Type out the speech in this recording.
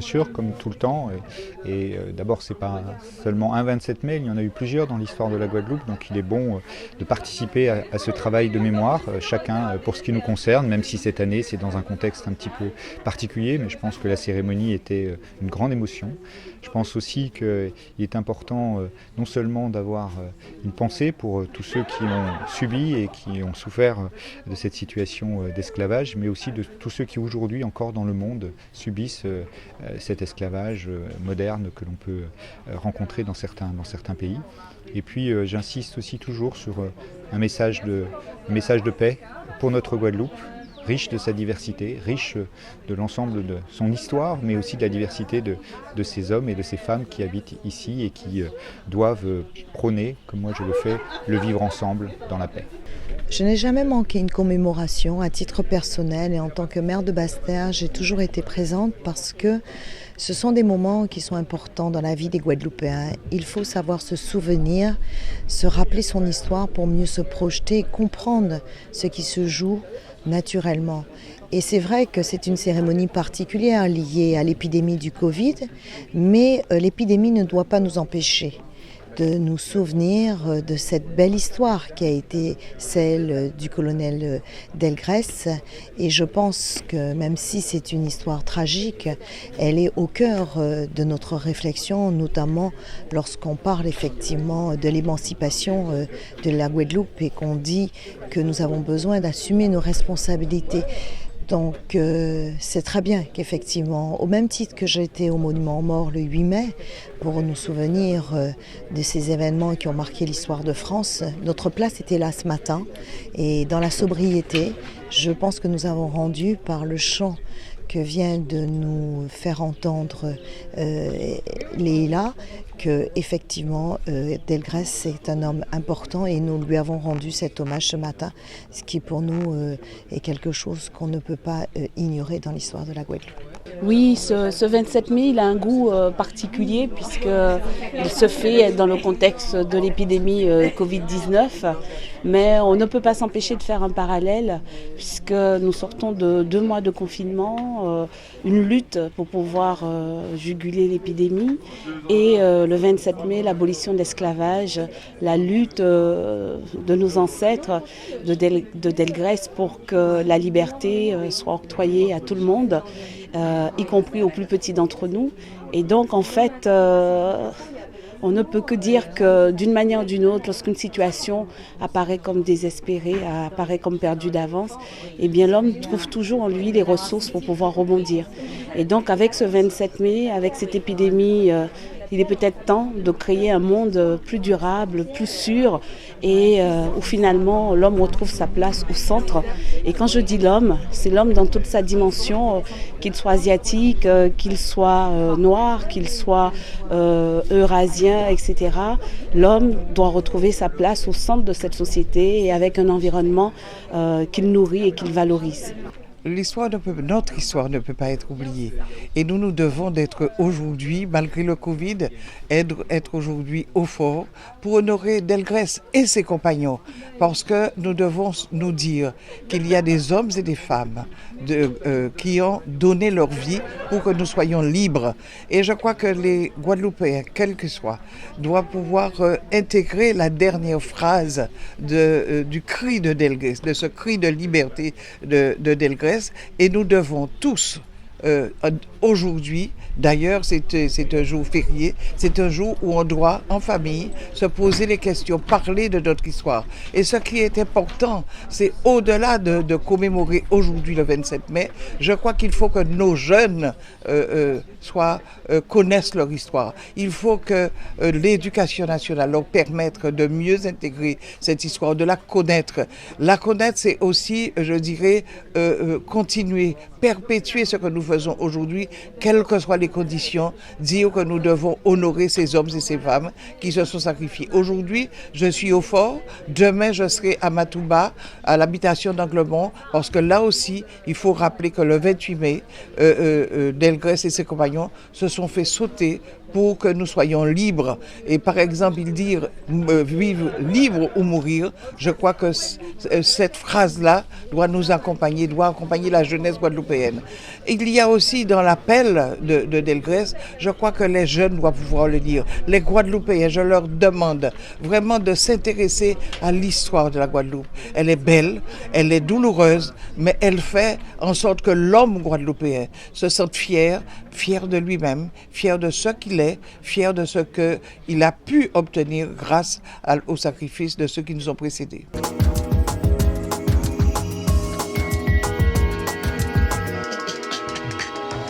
sûr, comme tout le temps. D'abord, c'est pas seulement un 27 mai, il y en a eu plusieurs dans l'histoire de la Guadeloupe, donc il est bon de participer à ce travail de mémoire, chacun pour ce qui nous concerne, même si cette année c'est dans un contexte un petit peu particulier, mais je pense que la cérémonie était une grande émotion. Je pense aussi qu'il est important non seulement d'avoir une pensée pour tous ceux qui ont subi et qui ont souffert de cette situation d'esclavage, mais aussi de tous ceux qui aujourd'hui encore dans le monde subissent cet esclavage moderne que l'on peut rencontrer dans certains pays. Et puis j'insiste aussi toujours sur un message de paix pour notre Guadeloupe, riche de sa diversité, riche de l'ensemble de son histoire, mais aussi de la diversité de ces hommes et de ces femmes qui habitent ici et qui doivent prôner, comme moi je le fais, le vivre ensemble dans la paix. Je n'ai jamais manqué une commémoration à titre personnel et en tant que maire de Basse-Terre, j'ai toujours été présente parce que ce sont des moments qui sont importants dans la vie des Guadeloupéens. Il faut savoir se souvenir, se rappeler son histoire pour mieux se projeter et comprendre ce qui se joue naturellement. Et c'est vrai que c'est une cérémonie particulière liée à l'épidémie du Covid, mais l'épidémie ne doit pas nous empêcher de nous souvenir de cette belle histoire qui a été celle du colonel Delgrès. Et je pense que même si c'est une histoire tragique, elle est au cœur de notre réflexion, notamment lorsqu'on parle effectivement de l'émancipation de la Guadeloupe et qu'on dit que nous avons besoin d'assumer nos responsabilités. Donc c'est très bien qu'effectivement, au même titre que j'ai été au Monument aux Morts le 8 mai, pour nous souvenir de ces événements qui ont marqué l'histoire de France, notre place était là ce matin. Et dans la sobriété, je pense que nous avons rendu par le chant que vient de nous faire entendre Léla, que effectivement Delgrès est un homme important et nous lui avons rendu cet hommage ce matin, ce qui pour nous est quelque chose qu'on ne peut pas ignorer dans l'histoire de la Guadeloupe. Oui, ce 27 mai, il a un goût particulier puisqu'il se fait dans le contexte de l'épidémie Covid-19. Mais on ne peut pas s'empêcher de faire un parallèle puisque nous sortons de 2 mois de confinement, une lutte pour pouvoir juguler l'épidémie et le 27 mai, l'abolition de l'esclavage, la lutte de nos ancêtres, de Delgrès pour que la liberté soit octroyée à tout le monde, y compris aux plus petits d'entre nous. Et donc en fait, on ne peut que dire que d'une manière ou d'une autre, lorsqu'une situation apparaît comme désespérée, apparaît comme perdue d'avance, eh bien l'homme trouve toujours en lui les ressources pour pouvoir rebondir. Et donc avec ce 27 mai, avec cette épidémie, il est peut-être temps de créer un monde plus durable, plus sûr et où finalement l'homme retrouve sa place au centre. Et quand je dis l'homme, c'est l'homme dans toute sa dimension, qu'il soit asiatique, qu'il soit noir, qu'il soit eurasien, etc. L'homme doit retrouver sa place au centre de cette société et avec un environnement qu'il nourrit et qu'il valorise. Notre histoire ne peut pas être oubliée. Et nous devons d'être aujourd'hui, malgré le Covid, être aujourd'hui au fort pour honorer Delgrès et ses compagnons. Parce que nous devons nous dire qu'il y a des hommes et des femmes qui ont donné leur vie pour que nous soyons libres. Et je crois que les Guadeloupéens, quels que soient, doivent pouvoir intégrer la dernière phrase du cri de Delgrès, de ce cri de liberté de Delgrès. Et nous devons tous, aujourd'hui, d'ailleurs c'est un jour férié, c'est un jour où on doit en famille se poser les questions, parler de notre histoire. Et ce qui est important, c'est au-delà de commémorer aujourd'hui le 27 mai, je crois qu'il faut que nos jeunes connaissent leur histoire. Il faut que l'éducation nationale leur permette de mieux intégrer cette histoire, de la connaître. La connaître, c'est aussi, je dirais, continuer, perpétuer ce que nous faisons aujourd'hui, quelles que soient les conditions, dire que nous devons honorer ces hommes et ces femmes qui se sont sacrifiés. Aujourd'hui, je suis au fort, demain je serai à Matouba, à l'habitation d'Anglemont, parce que là aussi, il faut rappeler que le 28 mai, Delgrès et ses compagnons se sont fait sauter pour que nous soyons libres. Et par exemple, il dit vivre libre ou mourir. Je crois que cette phrase-là doit nous accompagner, doit accompagner la jeunesse guadeloupéenne. Il y a aussi dans l'appel de Delgrès, je crois que les jeunes doivent pouvoir le dire. Les Guadeloupéens, je leur demande vraiment de s'intéresser à l'histoire de la Guadeloupe. Elle est belle, elle est douloureuse, mais elle fait en sorte que l'homme guadeloupéen se sente fier de lui-même, fier de ce qu'il est, fier de ce qu'il a pu obtenir grâce au sacrifice de ceux qui nous ont précédés.